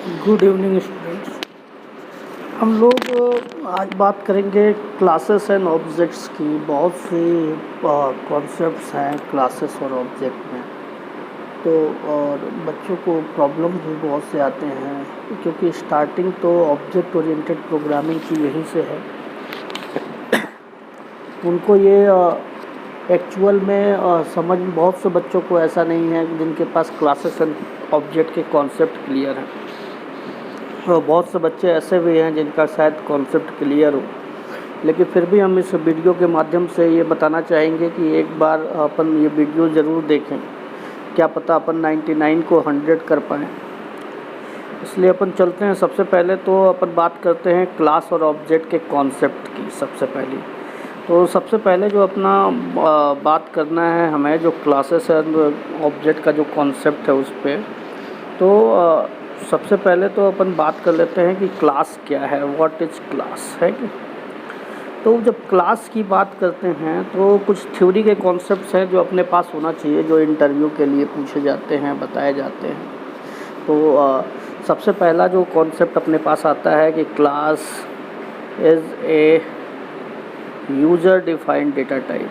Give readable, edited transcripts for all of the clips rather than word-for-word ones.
Good evening students. हम लोग आज बात करेंगे क्लासेस एंड ऑब्जेक्ट्स की। बहुत सी कॉन्सेप्ट्स हैं क्लासेस और ऑब्जेक्ट में, तो और बच्चों को प्रॉब्लम भी बहुत से आते हैं क्योंकि स्टार्टिंग तो ऑब्जेक्ट ओरिएंटेड प्रोग्रामिंग की यहीं से है। उनको ये एक्चुअल में समझ, बहुत से बच्चों को ऐसा नहीं है जिनके पास क्लासेस एंड ऑब्जेक्ट के कॉन्सेप्ट क्लियर हैं। तो बहुत से बच्चे ऐसे भी हैं जिनका शायद कॉन्सेप्ट क्लियर हो, लेकिन फिर भी हम इस वीडियो के माध्यम से ये बताना चाहेंगे कि एक बार अपन ये वीडियो ज़रूर देखें, क्या पता अपन 99 को 100 कर पाएँ। इसलिए अपन चलते हैं। सबसे पहले तो अपन बात करते हैं क्लास और ऑब्जेक्ट के कॉन्सेप्ट की। सबसे पहले जो अपना बात करना है हमें, जो क्लासेस एंड ऑब्जेक्ट का जो कॉन्सेप्ट है उस पर, तो सबसे पहले तो अपन बात कर लेते हैं कि क्लास क्या है, व्हाट इज़ क्लास, है कि। तो जब क्लास की बात करते हैं तो कुछ थ्योरी के कॉन्सेप्ट्स हैं जो अपने पास होना चाहिए, जो इंटरव्यू के लिए पूछे जाते हैं, बताए जाते हैं। तो सबसे पहला जो कॉन्सेप्ट अपने पास आता है कि class is a user defined data type.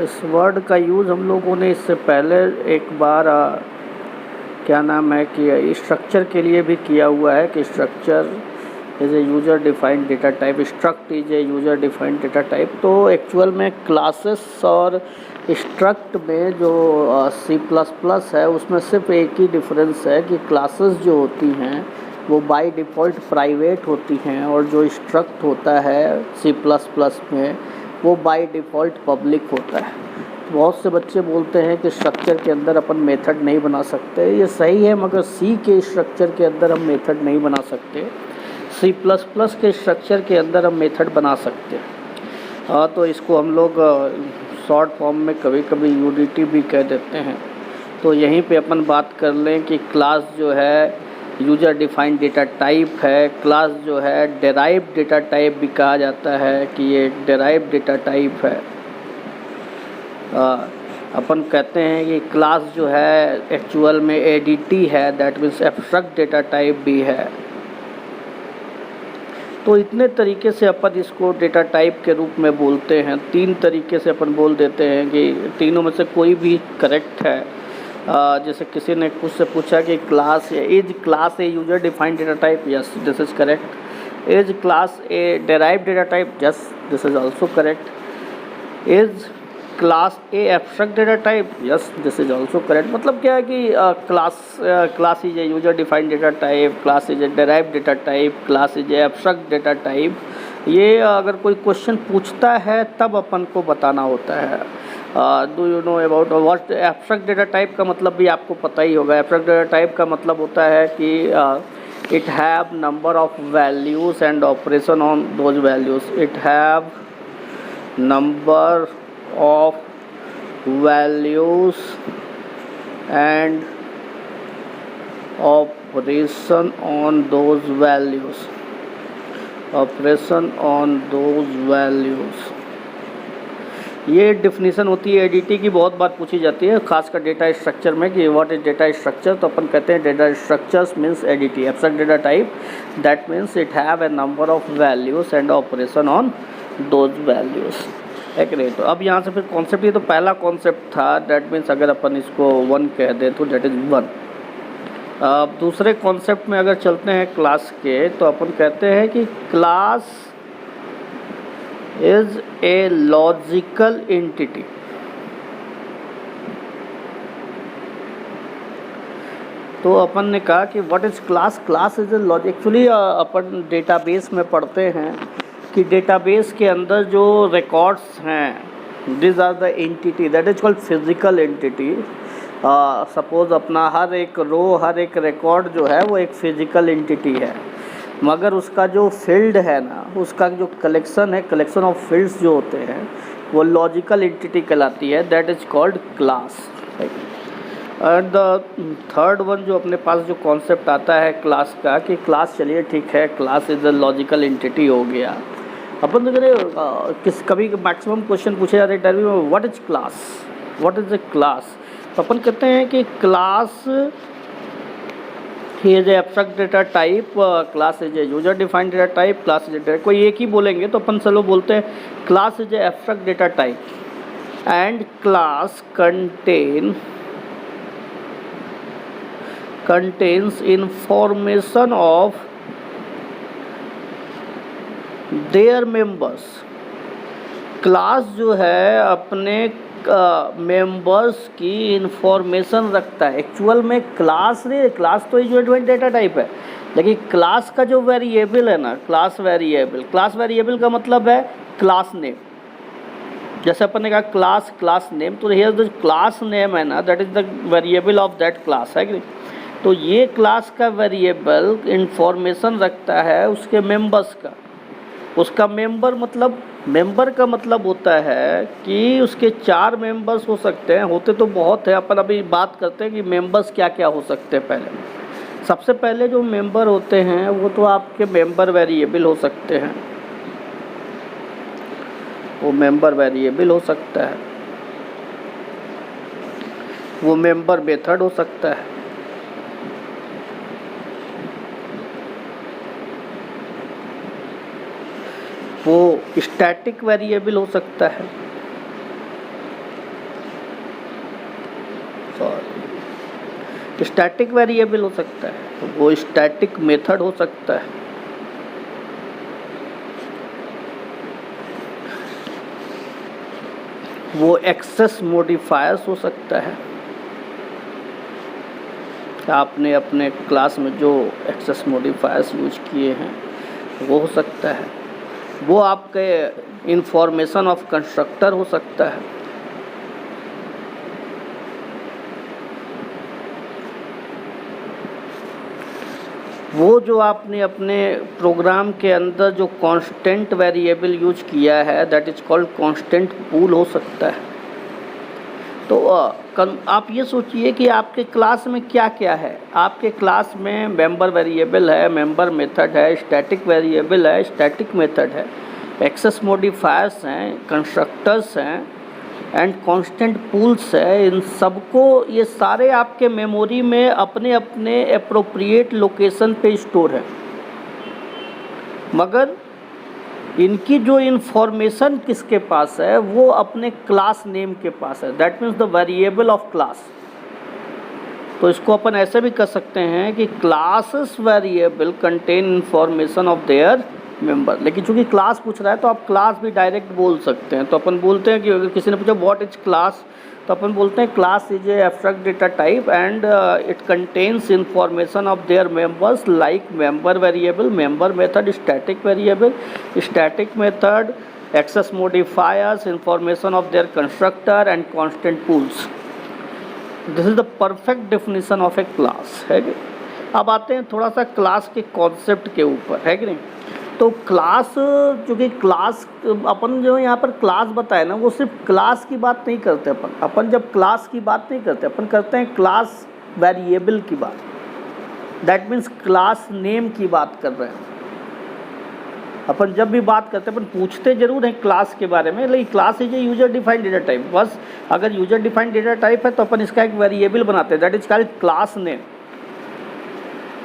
इस वर्ड का यूज़ हम लोगों ने इससे पहले एक बार क्या नाम है कि स्ट्रक्चर के लिए भी किया हुआ है कि structure is a user defined data type, struct is a user defined data type. तो एक्चुअल में क्लासेस और स्ट्रक्ट में जो C++ है उसमें सिर्फ एक ही डिफरेंस है कि क्लासेस जो होती हैं वो बाय डिफ़ॉल्ट प्राइवेट होती हैं, और जो स्ट्रक्ट होता है C++ में वो बाय डिफ़ॉल्ट पब्लिक होता है। बहुत से बच्चे बोलते हैं कि स्ट्रक्चर के अंदर अपन मेथड नहीं बना सकते। ये सही है, मगर सी के स्ट्रक्चर के अंदर हम मेथड नहीं बना सकते। C++ के स्ट्रक्चर के अंदर हम मेथड बना सकते हैं। तो इसको हम लोग शॉर्ट फॉर्म में कभी कभी UDT भी कह देते हैं। तो यहीं पे अपन बात कर लें कि क्लास जो है यूज़र डिफाइंड डेटा टाइप है। क्लास जो है डेराइव्ड डेटा टाइप भी कहा जाता है कि ये डेराइव्ड डेटा टाइप है। अपन कहते हैं कि क्लास जो है एक्चुअल में ADT है, that means abstract data type भी है। तो इतने तरीके से अपन इसको डेटा टाइप के रूप में बोलते हैं। 3 तरीके से अपन बोल देते हैं कि तीनों में से कोई भी करेक्ट है। जैसे किसी ने कुछ से पूछा कि class is class A user defined data type, yes this is correct. Is class A derived data type, yes this is also correct. Is class A abstract data type, yes this is also correct. मतलब क्या है कि class is a user defined data type, class is a derived data type, class is a abstract data type. ये अगर कोई question पूछता है तब अपन को बताना होता है। Do you know about what abstract data type का मतलब भी आपको पता ही होगा। एब्स्ट्रैक्ट डेटा टाइप का मतलब होता है कि it have number of values and operation on those values. It have number of values and operation on those values, operation on those values। ये डिफिनीशन होती है ADT की, बहुत बार पूछी जाती है, खासकर डेटा स्ट्रक्चर में कि व्हाट इज डेटा स्ट्रक्चर। तो अपन कहते हैं data structures means ADT, abstract data type, that means it have a number of values and operation on those values. एक नहीं। तो अब यहाँ से फिर कॉन्सेप्ट, ये तो पहला कॉन्सेप्ट था, डैट मीन्स अगर अपन इसको 1 कह दें तो डैट इज़ 1। अब दूसरे कॉन्सेप्ट में अगर चलते हैं क्लास के, तो अपन कहते हैं कि class is a logical entity. तो अपन ने कहा कि what is class. Class is a logic. Actually upon database में पढ़ते हैं कि डेटाबेस के अंदर जो रिकॉर्ड्स हैं, this are the entity, that is called physical entity. Suppose अपना हर एक रो, हर एक रिकॉर्ड जो है वो एक फिजिकल एंटिटी है, मगर उसका जो फील्ड है ना, उसका जो कलेक्शन है, कलेक्शन ऑफ फील्ड्स जो होते हैं वो लॉजिकल एंटिटी कहलाती है, that is called class. And the third one जो अपने पास जो कॉन्सेप्ट आता है क्लास का, कि क्लास, चलिए ठीक है, class is a logical entity हो गया। अपन तो कभी मैक्सिमम क्वेश्चन पूछे जाते हैं इंटरव्यू में, what is class, what is a class. तो अपन कहते हैं कि class is abstract data type, class is a user defined data type, class is ए, कोई एक ही बोलेंगे तो अपन चलो बोलते हैं class is a abstract data type and class contains information of their members। Class जो है अपने मेंबर्स की इंफॉर्मेशन रखता है। एक्चुअल में क्लास नहीं, क्लास तो यूजर डेटा टाइप है, लेकिन क्लास का जो वेरिएबल है ना, क्लास वेरिएबल का मतलब है क्लास नेम। जैसे अपन ने कहा क्लास नेम, तो हियर द क्लास नेम है ना, that is the variable of that class, है कि? तो ये क्लास का वेरिएबल इंफॉर्मेशन रखता है उसके मेंबर्स का। उसका मेंबर का मतलब होता है कि उसके 4 मेंबर्स हो सकते हैं, होते तो बहुत है, अपन अभी बात करते हैं कि मेंबर्स क्या क्या हो सकते हैं। पहले सबसे पहले जो मेंबर होते हैं वो तो आपके मेंबर वेरिएबल हो सकते हैं, वो मेंबर वेरिएबल हो सकता है, वो मेंबर मेथड हो सकता है, वो स्टैटिक वेरिएबल हो सकता है, स्टैटिक वेरिएबल हो सकता है, वो स्टैटिक मेथड हो सकता है, वो एक्सेस मॉडिफायर्स हो सकता है। आपने अपने क्लास में जो एक्सेस मॉडिफायर्स यूज किए हैं वो हो सकता है, वो आपके इंफॉर्मेशन ऑफ कंस्ट्रक्टर हो सकता है, वो जो आपने अपने प्रोग्राम के अंदर जो कांस्टेंट वेरिएबल यूज किया है that is called constant pool हो सकता है। तो आप ये सोचिए कि आपके क्लास में क्या क्या है। आपके क्लास में मेंबर वेरिएबल है, मेंबर मेथड है, स्टैटिक वेरिएबल है, स्टैटिक मेथड है, एक्सेस मॉडिफायर्स हैं, कंस्ट्रक्टर्स हैं एंड कांस्टेंट पूल्स है। इन सबको, ये सारे आपके मेमोरी में अपने अपने एप्रोप्रिएट लोकेशन पे स्टोर है, मगर इनकी जो इन्फॉर्मेशन किसके पास है, वो अपने क्लास नेम के पास है, that means the variable of class. तो इसको अपन ऐसे भी कर सकते हैं कि classes variable contain information of their member. लेकिन चूंकि क्लास पूछ रहा है तो आप क्लास भी डायरेक्ट बोल सकते हैं। तो अपन बोलते हैं कि अगर किसी ने पूछा व्हाट इज क्लास, तो अपन बोलते हैं class is a abstract data type and it contains information of their members like member variable, member method, static variable, static method, access modifiers, information of their constructor and constant pools. This is the perfect definition of a class, है कि? अब आते हैं थोड़ा सा class के concept के ऊपर, है कि नहीं? तो क्लास, चूँकि क्लास अपन जो यहाँ पर क्लास बताए ना, वो सिर्फ क्लास की बात नहीं करते अपन जब क्लास की बात नहीं करते, अपन करते हैं क्लास वेरिएबल की बात। दैट मीन्स क्लास नेम की बात कर रहे हैं अपन। जब भी बात करते हैं अपन पूछते जरूर हैं क्लास के बारे में, लेकिन class is a user defined data type. बस अगर यूजर डिफाइंड डेटा टाइप है तो अपन इसका एक वेरिएबल बनाते हैं, that is called class name.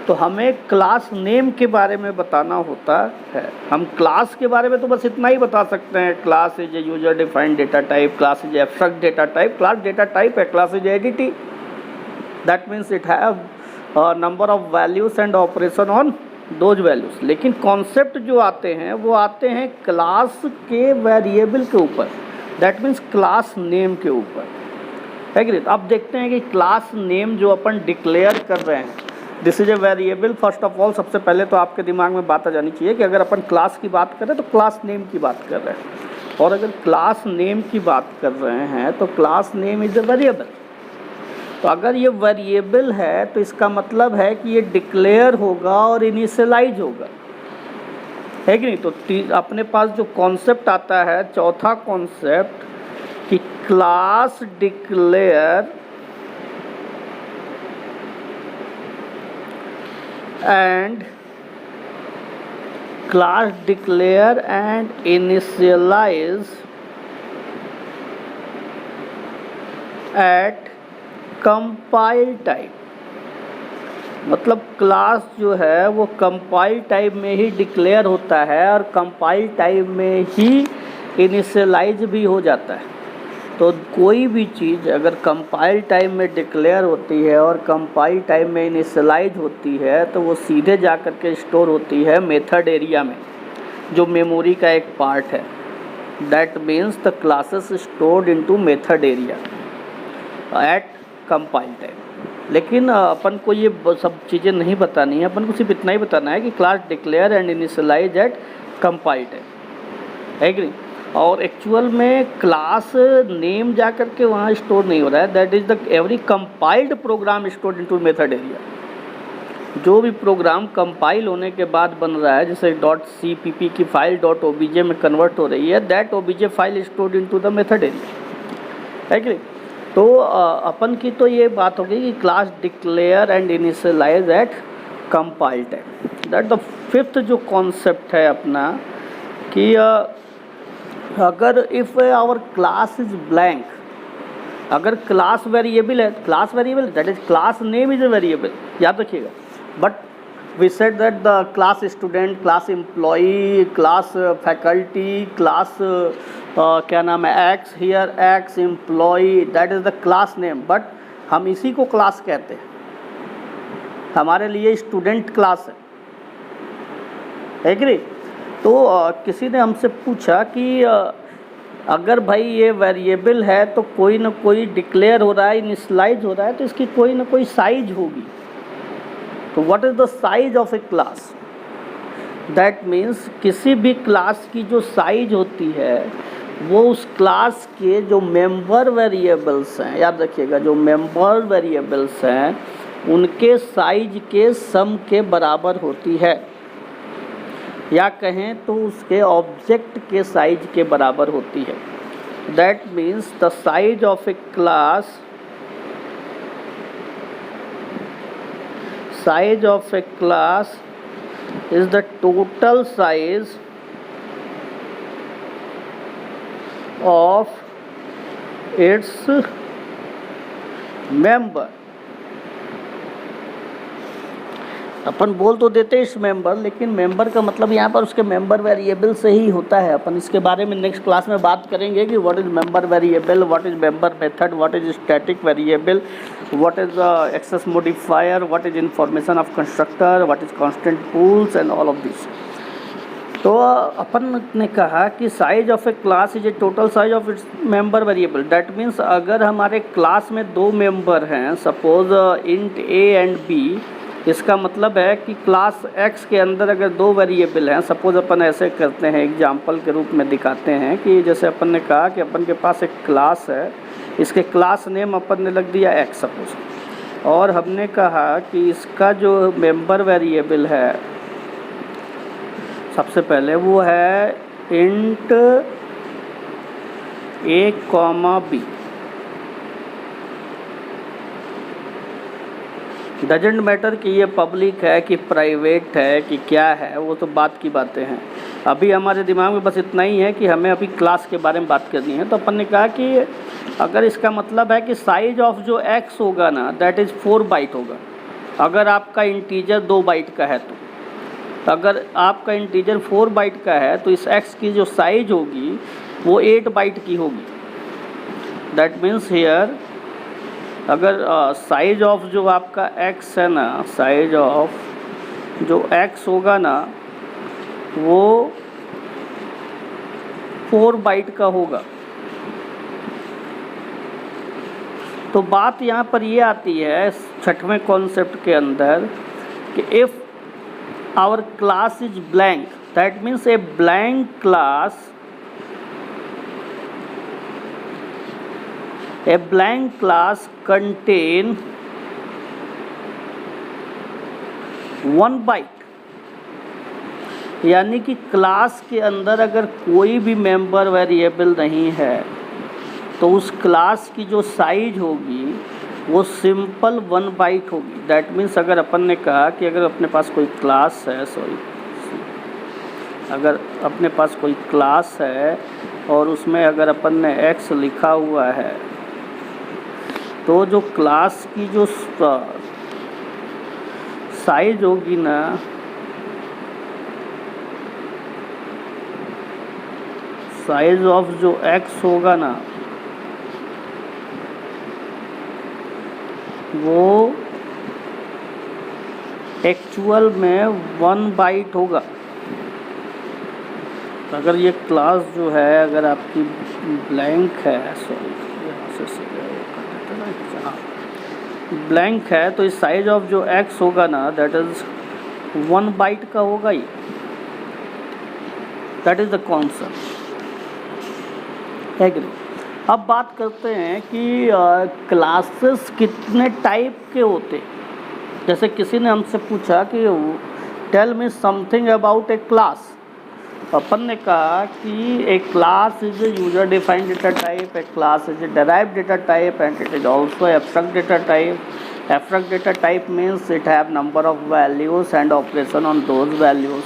तो हमें क्लास नेम के बारे में बताना होता है। हम क्लास के बारे में तो बस इतना ही बता सकते हैं, class is a user defined data type, class is abstract data type, class data type है, class is ADT, that means it have number of values and operation on those values. लेकिन कॉन्सेप्ट जो आते हैं वो आते हैं class के variable के ऊपर, दैट मीन्स क्लास नेम के ऊपर, है कि नहीं? अब देखते हैं कि क्लास नेम जो अपन डिक्लेयर कर रहे हैं, this is a variable. First of all, सबसे पहले तो आपके दिमाग में बात आ जानी चाहिए कि अगर अपन क्लास की बात कर रहे हैं तो क्लास नेम की बात कर रहे हैं, और अगर क्लास नेम की बात कर रहे हैं तो class name is a variable. तो अगर ये वेरिएबल है तो इसका मतलब है कि ये डिक्लेयर होगा और इनिशियलाइज होगा, है कि नहीं? तो अपने पास जो कॉन्सेप्ट आता है, चौथा कॉन्सेप्ट, कि class declare and class declare and initialize at compile type, मतलब क्लास जो है वो कंपाइल टाइप में ही डिक्लेयर होता है और कंपाइल टाइप में ही इनिशियलाइज भी हो जाता है। तो कोई भी चीज़ अगर कंपाइल टाइप में डिक्लेयर होती है और कंपाइल टाइप में इनिशियलाइज होती है तो वो सीधे जा कर के स्टोर होती है मेथड एरिया में, जो मेमोरी का एक पार्ट है। That means the classes stored into method area at compile time. लेकिन अपन को ये सब चीज़ें नहीं बतानी है, अपन को सिर्फ इतना ही बताना है कि class declare and initialise at compile time, है कि नहीं। और एक्चुअल में क्लास नेम जा कर के वहाँ स्टोर नहीं हो रहा है। That is the every compiled program stored into method area. जो भी प्रोग्राम कंपाइल होने के बाद बन रहा है, जैसे .cpp की फाइल .obj में कन्वर्ट हो रही है, that obj file stored into the method area, है कि नहीं। तो अपन की तो ये बात हो गई कि class declare and initialise at compile time. That the fifth जो कॉन्सेप्ट है अपना कि अगर if our class is blank, अगर क्लास वेरिएबल है, class variable that is class name is a variable, याद रखिएगा। But we said that the class student, class employee, class faculty, class क्या नाम है X, here X employee, that is the class name. But हम इसी को class कहते हैं, हमारे लिए स्टूडेंट क्लास है कि नहीं। तो किसी ने हमसे पूछा कि अगर भाई ये वेरिएबल है तो कोई ना कोई डिक्लेयर हो रहा है, इनिशियलाइज हो रहा है, तो इसकी कोई ना कोई साइज होगी। तो what is the size of a class? That means किसी भी क्लास की जो साइज होती है वो उस क्लास के जो मेंबर वेरिएबल्स हैं, याद रखिएगा, जो मेंबर वेरिएबल्स हैं उनके साइज के सम के बराबर होती है, या कहें तो उसके ऑब्जेक्ट के साइज के बराबर होती है। That means the size of a class, size of a class is the total size of its member। अपन बोल तो देते हैं इस मेंबर, लेकिन मेंबर का मतलब यहाँ पर उसके मेंबर वेरिएबल से ही होता है। अपन इसके बारे में नेक्स्ट क्लास में बात करेंगे कि what is member variable, what is member method, what is static variable, what is access modifier, what is information of constructor, what is constant pools and all of this. तो अपन ने कहा कि size of a class is a total size of its member variable. That means अगर हमारे class में दो member हैं, suppose int A and B, इसका मतलब है कि क्लास x के अंदर अगर दो वेरिएबल हैं, सपोज अपन ऐसे करते हैं, एग्जाम्पल के रूप में दिखाते हैं कि जैसे अपन ने कहा कि अपन के पास एक क्लास है, इसके क्लास नेम अपन ने लग दिया x सपोज, और हमने कहा कि इसका जो मेंबर वेरिएबल है सबसे पहले वो है int a, b। Doesn't matter कि ये पब्लिक है कि प्राइवेट है कि क्या है, वो तो बात की बातें हैं। अभी हमारे दिमाग में बस इतना ही है कि हमें अभी क्लास के बारे में बात करनी है। तो अपन ने कहा कि अगर इसका मतलब है कि साइज ऑफ जो x होगा ना, दैट इज़ 4 बाइट होगा। अगर आपका इंटीजर 2 बाइट का है तो अगर आपका इंटीजर 4 बाइट का है तो इस x की जो साइज होगी वो 8 बाइट की होगी। दैट मीन्स हियर अगर साइज ऑफ जो आपका x है ना, साइज ऑफ जो x होगा ना वो 4 बाइट का होगा। तो बात यहाँ पर ये आती है छठवें कॉन्सेप्ट के अंदर कि if our class is blank, that means a blank class, a blank class contain 1 byte, यानी कि क्लास के अंदर अगर कोई भी मेंबर वेरिएबल नहीं है तो उस क्लास की जो साइज होगी वो सिंपल 1 बाइट होगी। दैट मीन्स अगर अपन ने कहा कि अगर अपने पास कोई क्लास है, अगर अपने पास कोई क्लास है और उसमें अगर अपन ने x लिखा हुआ है तो जो क्लास की जो साइज होगी ना, साइज ऑफ जो x होगा ना, वो एक्चुअल में 1 बाइट होगा। अगर ये क्लास जो है अगर आपकी ब्लैंक है, सॉरी यहाँ से ब्लैंक है, तो इस साइज ऑफ जो x होगा ना दैट इज़ 1 बाइट का होगा ही। That is the concept. Agree. अब बात करते हैं कि क्लासेस कितने टाइप के होते हैं। जैसे किसी ने हमसे पूछा कि tell me something about a class. अपन ने कहा कि a class is a user defined data type, a class is a derived data type and it is also abstract data type. Abstract data type means it have number of values and operation on those values.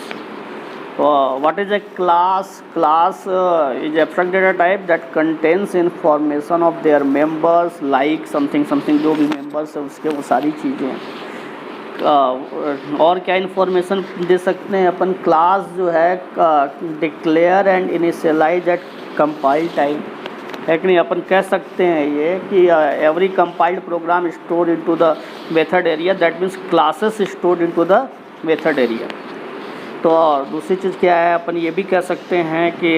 What is a class? Class is abstract data type that contains information of their members, like something something, जो भी members है उसके वो सारी चीज़ें हैं। और क्या इन्फॉर्मेशन दे सकते हैं अपन? क्लास जो है declare and initialise at compile time है कि नहीं? अपन कह सकते हैं ये कि every compiled program stored into the method area, that means classes stored into the method area. तो दूसरी चीज़ क्या है, अपन ये भी कह सकते हैं कि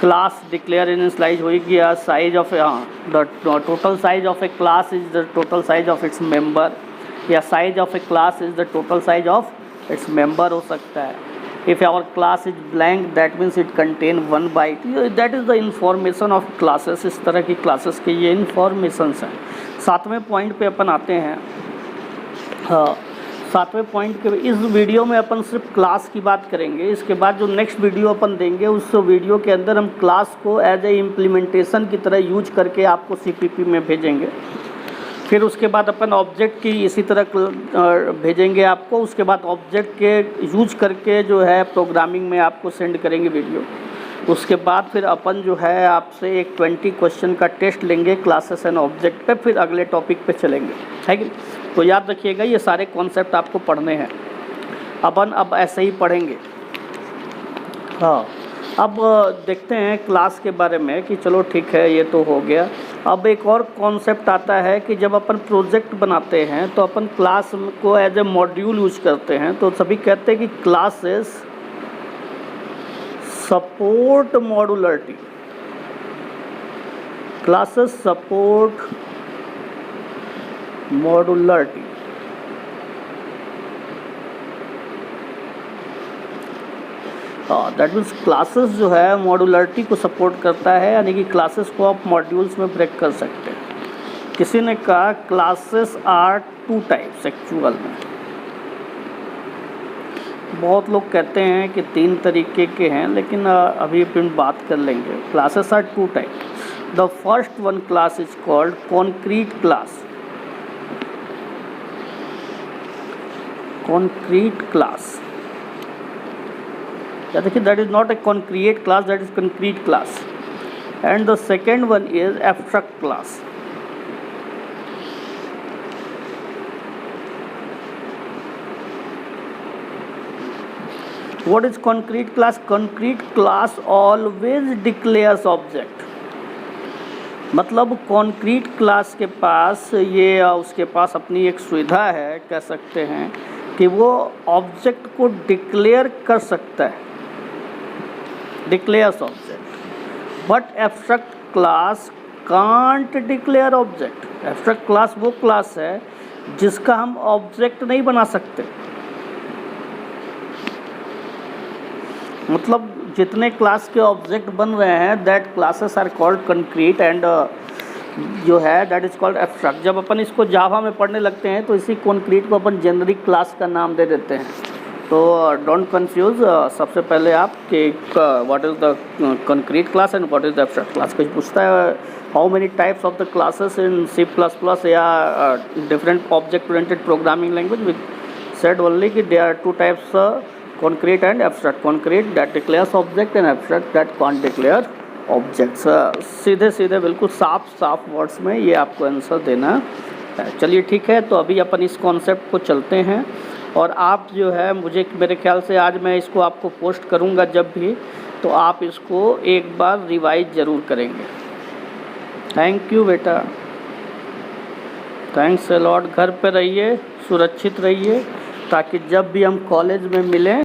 क्लास डिक्लेयर इनिशियलाइज होगी या size of the total size of a class is the total size of its member, या size of a class is the total size of its member हो सकता है। If our class is blank that means it contain 1 byte, that is the information of classes. इस तरह की classes के ये informations हैं। 7वें पॉइंट पे अपन आते हैं। हाँ, 7वें पॉइंट के इस वीडियो में अपन सिर्फ क्लास की बात करेंगे। इसके बाद जो नेक्स्ट वीडियो अपन देंगे उस वीडियो के अंदर हम क्लास को एज ए इम्प्लीमेंटेशन की तरह यूज करके आपको CPP में भेजेंगे। फिर उसके बाद अपन ऑब्जेक्ट की इसी तरह भेजेंगे आपको। उसके बाद ऑब्जेक्ट के यूज करके जो है प्रोग्रामिंग में आपको सेंड करेंगे वीडियो। उसके बाद फिर अपन जो है आपसे एक 20 क्वेश्चन का टेस्ट लेंगे क्लासेस एंड ऑब्जेक्ट पे, फिर अगले टॉपिक पे चलेंगे, है कि? तो याद रखिएगा ये सारे कॉन्सेप्ट आपको पढ़ने हैं। अपन अब ऐसे ही पढ़ेंगे। हाँ, अब देखते हैं क्लास के बारे में कि चलो ठीक है ये तो हो गया। अब एक और कॉन्सेप्ट आता है कि जब अपन प्रोजेक्ट बनाते हैं तो अपन क्लास को एज ए मॉड्यूल यूज करते हैं। तो सभी कहते हैं कि classes support modularity, classes support modularity. That means classes जो है मॉड्यूलरिटी को सपोर्ट करता है, यानी कि क्लासेस को आप मॉड्यूल्स में ब्रेक कर सकते हैं। किसी ने कहा क्लासेस आर 2 टाइप्स एक्चुअल में। बहुत लोग कहते हैं कि 3 तरीके के हैं, लेकिन अभी अपन बात कर लेंगे। Classes are 2 types. The first one class is called concrete class. Concrete class, yeah, that is not a concrete class, that is concrete class. And the second one is abstract class. What is concrete class? Concrete class always declares object। मतलब concrete class के पास ये उसके पास अपनी एक सुविधा है, कह सकते हैं कि वो ऑब्जेक्ट को डिक्लेयर कर सकता है, declares object. But abstract class can't declare object. Abstract class वो क्लास है जिसका हम ऑब्जेक्ट नहीं बना सकते। मतलब जितने क्लास के ऑब्जेक्ट बन रहे हैं that classes are called concrete and जो है दैट इज कॉल्ड एब्स्ट्रैक्ट। जब अपन इसको जावा में पढ़ने लगते हैं तो इसी कंक्रीट को अपन जेनरिक क्लास का नाम दे देते हैं। तो डोंट कंफ्यूज। सबसे पहले आप कि what is the concrete class and what is the abstract class. कुछ पूछता है how many types of the classes in C++ या different object oriented programming language, we said only कि there are 2 types concrete and abstract। Concrete that declares object and abstract that can't declare objects. सीधे सीधे बिल्कुल साफ साफ words में ये आपको आंसर देना है। चलिए ठीक है, तो अभी अपन इस कॉन्सेप्ट को चलते हैं और आप जो है मुझे मेरे ख्याल से आज मैं इसको आपको पोस्ट करूँगा जब भी, तो आप इसको एक बार रिवाइज ज़रूर करेंगे। थैंक यू बेटा, थैंक्स अ लॉट। घर पे रहिए, सुरक्षित रहिए, ताकि जब भी हम कॉलेज में मिलें